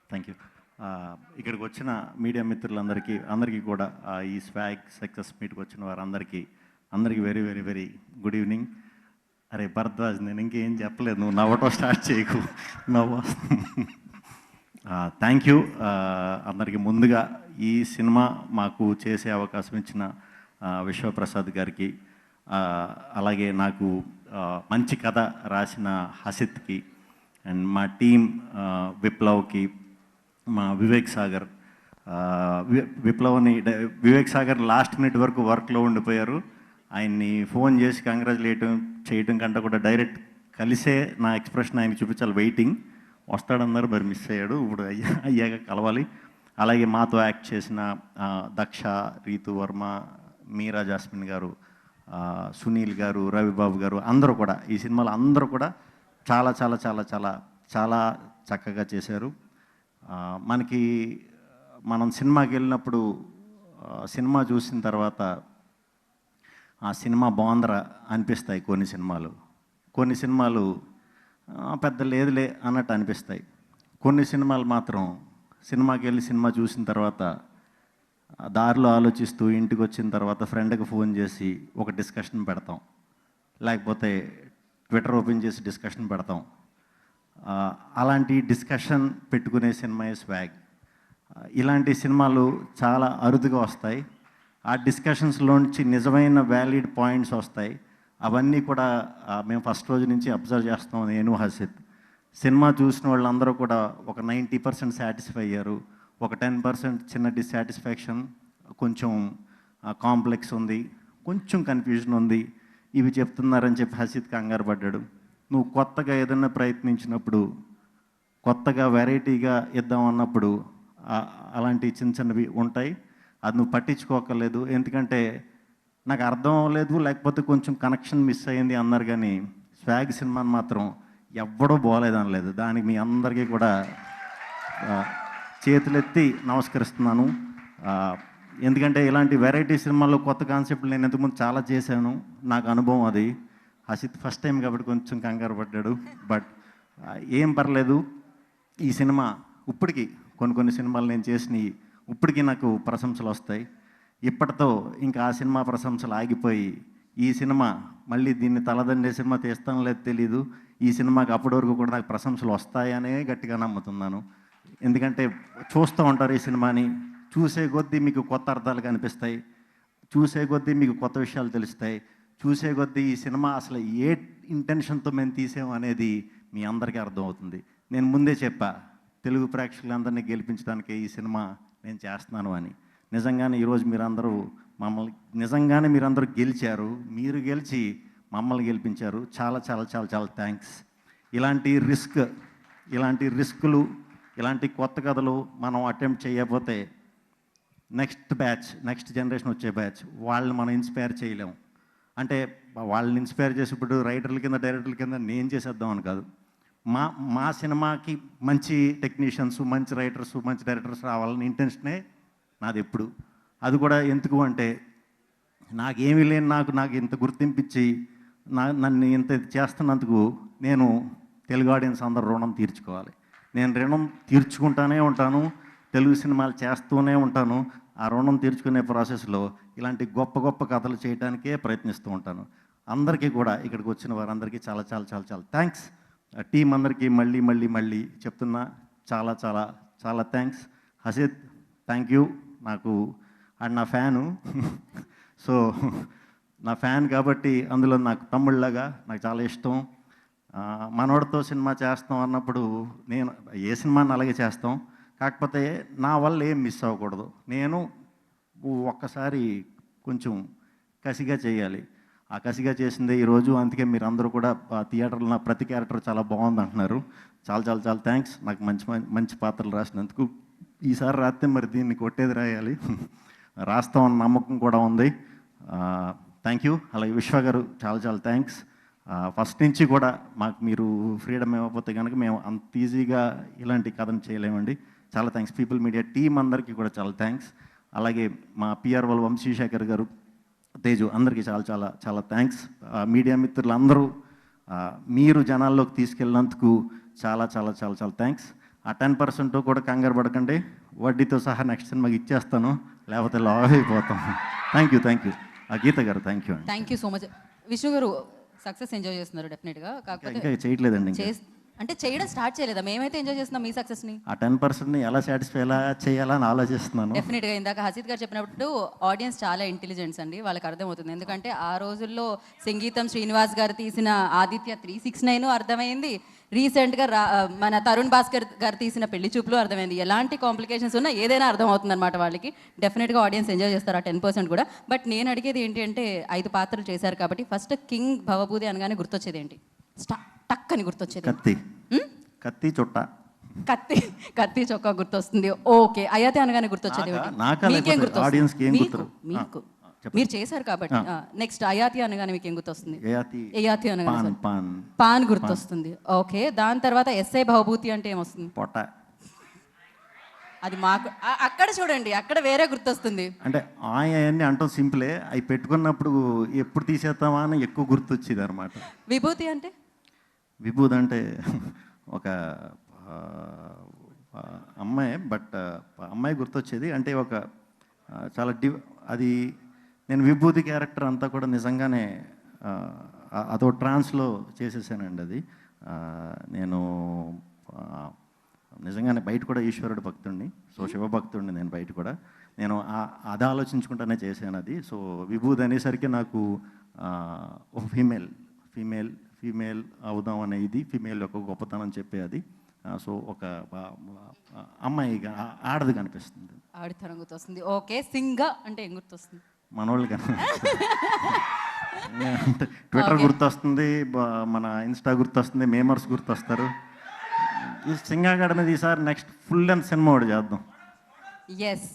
Thank you. ఇక్కడికి వచ్చిన media మిత్రులందరికీ కూడా ఈ స్వాగ్ సక్సెస్ మీట్కి వచ్చిన వారందరికీ very very very good evening. అరే భరద్వాజ్, నేను ఇంకేం చెప్పలేదు, నువ్వు నవ్వటం స్టార్ట్ చేయకు. థ్యాంక్ యూ అందరికీ. ముందుగా ఈ సినిమా మాకు చేసే అవకాశం ఇచ్చిన విశ్వప్రసాద్ గారికి, అలాగే నాకు మంచి కథ రాసిన హసిత్కి, అండ్ మా టీం విప్లవ్కి, మా వివేక్ సాగర్. వివేక్ సాగర్ లాస్ట్ మినిట్ వరకు వర్క్లో ఉండిపోయారు. ఆయన్ని ఫోన్ చేసి కంగ్రాచులేట్ చేయడం కంటే కూడా డైరెక్ట్ కలిసే నా ఎక్స్ప్రెషన్ ఆయనకి చూపించాలి. వెయిటింగ్ వస్తాడన్నారు, మరి మిస్ అయ్యాడు. ఇప్పుడు అయ్యాక కలవాలి. అలాగే మాతో యాక్ట్ చేసిన దక్ష, రీతు వర్మ, మీరా జాస్మిన్ గారు, సునీల్ గారు, రవిబాబు గారు, అందరూ కూడా ఈ సినిమాలో అందరూ కూడా చాలా చాలా చాలా చాలా చాలా చక్కగా చేశారు. మనం సినిమాకి వెళ్ళినప్పుడు సినిమా చూసిన తర్వాత ఆ సినిమా బాగుందరా అనిపిస్తాయి. కొన్ని సినిమాలు పెద్ద లేదులే అన్నట్టు అనిపిస్తాయి. కొన్ని సినిమాలు మాత్రం సినిమాకి వెళ్ళి సినిమా చూసిన తర్వాత దారిలో ఆలోచిస్తూ ఇంటికి వచ్చిన తర్వాత ఫ్రెండ్కి ఫోన్ చేసి ఒక డిస్కషన్ పెడతాం, లేకపోతే ట్విట్టర్ ఓపెన్ చేసి డిస్కషన్ పెడతాం. అలాంటి డిస్కషన్ పెట్టుకునే సినిమాయే స్వాగ్. ఇలాంటి సినిమాలు చాలా అరుదుగా వస్తాయి. ఆ డిస్కషన్స్లోంచి నిజమైన వ్యాలిడ్ పాయింట్స్ వస్తాయి. అవన్నీ కూడా మేము ఫస్ట్ రోజు నుంచి అబ్జర్వ్ చేస్తాం. నేను హసిత్ సినిమా చూసిన వాళ్ళందరూ కూడా ఒక 90% సాటిస్ఫై అయ్యారు. ఒక 10% చిన్న డిస్సాటిస్ఫాక్షన్, కొంచెం కాంప్లెక్స్ ఉంది, కొంచెం కన్ఫ్యూజన్ ఉంది, ఇవి చెప్తున్నారని చెప్పి హసిత్ కంగారు పడ్డాడు. నువ్వు కొత్తగా ఏదైనా ప్రయత్నించినప్పుడు, కొత్తగా వెరైటీగా ఇద్దాం అన్నప్పుడు అలాంటి చిన్న చిన్నవి ఉంటాయి. అది నువ్వు పట్టించుకోకర్లేదు, ఎందుకంటే నాకు అర్థం అవ్వలేదు, లేకపోతే కొంచెం కనెక్షన్ మిస్ అయ్యింది అన్నారు. కానీ స్వాగ్ సినిమాని మాత్రం ఎవ్వడూ బాగోలేదనలేదు. దానికి మీ అందరికీ కూడా చేతులెత్తి నమస్కరిస్తున్నాను. ఎందుకంటే ఇలాంటి వెరైటీ సినిమాల్లో కొత్త కాన్సెప్ట్లు నేను ఇంతకుముందు చాలా చేశాను, నాకు అనుభవం అది. హసిత్ ఫస్ట్ టైం కాబట్టి కొంచెం కంగారు పడ్డాడు. బట్ ఏం పర్లేదు. ఈ సినిమా ఇప్పటికీ కొన్ని సినిమాలు నేను చేసినవి ఇప్పటికీ నాకు ప్రశంసలు వస్తాయి. ఇప్పటితో ఇంకా ఆ సినిమా ప్రశంసలు ఆగిపోయి ఈ సినిమా మళ్ళీ దీన్ని తలదండే సినిమా తీస్తానో లేదో తెలీదు. ఈ సినిమాకి అప్పటి వరకు కూడా నాకు ప్రశంసలు వస్తాయనే గట్టిగా నమ్ముతున్నాను. ఎందుకంటే చూస్తూ ఉంటారు ఈ సినిమాని, చూసే కొద్దీ మీకు కొత్త అర్థాలు కనిపిస్తాయి, చూసే కొద్దీ మీకు కొత్త విషయాలు తెలుస్తాయి, చూసే కొద్దీ ఈ సినిమా అసలు ఏ ఇంటెన్షన్తో మేము తీసాము అనేది మీ అందరికీ అర్థమవుతుంది. నేను ముందే చెప్పా, తెలుగు ప్రేక్షకులందరినీ గెలిపించడానికే ఈ సినిమా నేను చేస్తున్నాను అని. నిజంగానే ఈరోజు మీరందరూ గెలిచారు. మీరు గెలిచి మమ్మల్ని గెలిపించారు. చాలా చాలా చాలా చాలా థ్యాంక్స్. ఇలాంటి రిస్కులు, ఇలాంటి కొత్త కథలు మనం అటెంప్ట్ చేయకపోతే నెక్స్ట్ జనరేషన్ వచ్చే బ్యాచ్ వాళ్ళని మనం ఇన్స్పైర్ చేయలేము. అంటే వాళ్ళని ఇన్స్పైర్ చేసేప్పుడు రైటర్ల కింద, డైరెక్టర్ల కింద నేను చేసేద్దామని కాదు. మా సినిమాకి మంచి టెక్నీషియన్స్, మంచి రైటర్స్, మంచి డైరెక్టర్స్ రావాలని ఇంటెన్షనే నాది ఎప్పుడు. అది కూడా ఎందుకు అంటే నాకేమీ లేని నాకు ఇంత గుర్తింపిచ్చి నన్ను ఇంత చేస్తున్నందుకు నేను తెలుగు ఆడియన్స్ అందరూ రుణం తీర్చుకోవాలి. నేను రుణం తీర్చుకుంటూనే ఉంటాను, తెలుగు సినిమాలు చేస్తూనే ఉంటాను. ఆ రుణం తీర్చుకునే ప్రాసెస్లో ఇలాంటి గొప్ప గొప్ప కథలు చేయడానికే ప్రయత్నిస్తూ ఉంటాను. అందరికీ కూడా ఇక్కడికి వచ్చిన వారందరికీ చాలా చాలా చాలా చాలా థ్యాంక్స్. టీం అందరికీ మళ్ళీ చెప్తున్నా, చాలా చాలా చాలా థ్యాంక్స్. Hasith thank you. నాకు అండ్ నా ఫ్యాను సో నా ఫ్యాన్ కాబట్టి అందులో నాకు తమ్ముళ్ళగా నాకు చాలా ఇష్టం. మనోడితో సినిమా చేస్తాం అన్నప్పుడు నేను ఏ సినిమాని అలాగే చేస్తాం, కాకపోతే నా వల్ల ఏం మిస్ అవ్వకూడదు. నేను ఒక్కసారి కొంచెం కసిగా చేయాలి. ఆ కసిగా చేసిందే ఈరోజు. అందుకే మీరు అందరూ కూడా థియేటర్లో నా ప్రతి క్యారెక్టర్ చాలా బాగుంది అంటున్నారు. చాలా చాలా చాలా థ్యాంక్స్ నాకు మంచి పాత్రలు రాసినందుకు. ఈసారి రాస్తే మరి దీన్ని కొట్టేది రాయాలి, రాస్తామన్న నమ్మకం కూడా ఉంది. Thank you. అలాగే విశ్వ గారు చాలా చాలా థ్యాంక్స్. ఫస్ట్ నుంచి కూడా మాకు మీరు ఫ్రీడమ్ ఇవ్వకపోతే కనుక మేము అంత ఈజీగా ఇలాంటి కథను చేయలేమండి. చాలా థ్యాంక్స్. పీపుల్ మీడియా టీం అందరికీ కూడా చాలా థ్యాంక్స్. అలాగే మా పిఆర్ఓ వంశీశేఖర్ గారు, తేజు, అందరికీ చాలా చాలా చాలా థ్యాంక్స్. మీడియా మిత్రులందరూ మీరు జనాల్లోకి తీసుకెళ్ళినందుకు చాలా చాలా చాలా చాలా థ్యాంక్స్. ఆ 10% కూడా కంగారు పడకండి, వడ్డీతో సహా నెక్స్ట్ సినిమాకి ఇచ్చేస్తాను, లేకపోతే లాస్ అయిపోతాం. థ్యాంక్ యూ ఆ గీత గారు థ్యాంక్ యూ అండి. Thank you so much. Vishnu గారు సక్సెస్ ఎంజాయ్ చేస్తున్నారు డెఫినెట్గా, కాకపోతే ఇంకా చేయట్లేదండి ఇంకా. అంటే చేయడం స్టార్ట్ చేయలేదా? మేమైతే ఎంజాయ్ చేస్తున్నాం మీ సక్సెస్ని. ఆ 10%ని ఎలా సాటిస్ఫై ఎలా చేయాలని ఆలోచిస్తున్నాను. డెఫినెట్గా ఇందాక హసీద్ గారు చెప్పినప్పుడు ఆడియన్స్ చాలా ఇంటెలిజెంట్స్ అండి, వాళ్ళకి అర్థమవుతుంది. ఎందుకంటే ఆ రోజుల్లో సంగీతం శ్రీనివాస్ గారు తీసిన ఆదిత్య 369 అర్థమైంది, రీసెంట్గా మన తరుణ్ భాస్కర్ గారు తీసిన పెళ్లి చూపులు అర్థమైంది. ఎలాంటి కాంప్లికేషన్స్ ఉన్నా ఏదైనా అర్థమవుతుంది అనమాట వాళ్ళకి. డెఫినెట్గా ఆడియన్స్ ఎంజాయ్ చేస్తారు ఆ 10% కూడా. బట్ నేను అడిగేది ఏంటి అంటే 5 పాత్రలు చేశారు కాబట్టి ఫస్ట్ కింగ్ భవభూతి అనగానే గుర్తొచ్చేది ఏంటి? టక్ అని గుర్తొచ్చేది కత్తి చుట్ట, కత్తి చొక్కా గుర్తొస్తుంది. ఓకే. అయాతి అనగానే గుర్తొచ్చేది మీకేం గుర్తొస్తుంది? మీకు మీరు చేశారు కాబట్టి. నెక్స్ట్ అయాతి అనగానే మీకేం గుర్తొస్తుంది? అయాతి అనగానే పాన్ గుర్తొస్తుంది. ఓకే. దాని తర్వాత ఎస్ఐ భవభూతి అంటే ఏమొస్తుంది? పొట్ట. అది మాకు అక్కడ చూడండి, అక్కడ వేరే గుర్తొస్తుంది. అంటే అవన్నీ అంటాం సింపులే, అవి పెట్టుకున్నప్పుడు ఎప్పుడు తీసేస్తామా అని ఎక్కువ గుర్తొచ్చేది అనమాట. విభూతి అంటే? విభూతి అంటే ఒక అమ్మాయి, బట్ అమ్మాయి గుర్తొచ్చేది అంటే ఒక చాలా అది నేను విభూతి క్యారెక్టర్ అంతా కూడా నిజంగానే అదో ట్రాన్స్లో చేసేసానండి. అది నేను నిజంగానే బయట కూడా ఈశ్వరుడు భక్తుడిని, సో శివభక్తుడిని నేను బయట కూడా. నేను అది ఆలోచించుకుంటానే చేశాను అది. సో విభూతి అనేసరికి నాకు ఒక ఫీమేల్ అవుదాం అనేది ఫీమేల్ యొక్క గొప్పతనం చెప్పేది. సో ఒక అమ్మాయి ఆడది కనిపిస్తుంది, ఆడితనం గుర్తొస్తుంది. ఓకే. సింగ అంటే ఏం గుర్తొస్తుంది? మనోళ్ళు ట్విట్టర్ గుర్తొస్తుంది, మన ఇన్స్టా గుర్తొస్తుంది, మేమర్స్ గుర్తొస్తారు. ఈ సింగాగడ మీద ఈసారి నెక్స్ట్ ఫుల్ లెంత్ సినిమా ఒకటి చేద్దాం. ఎస్.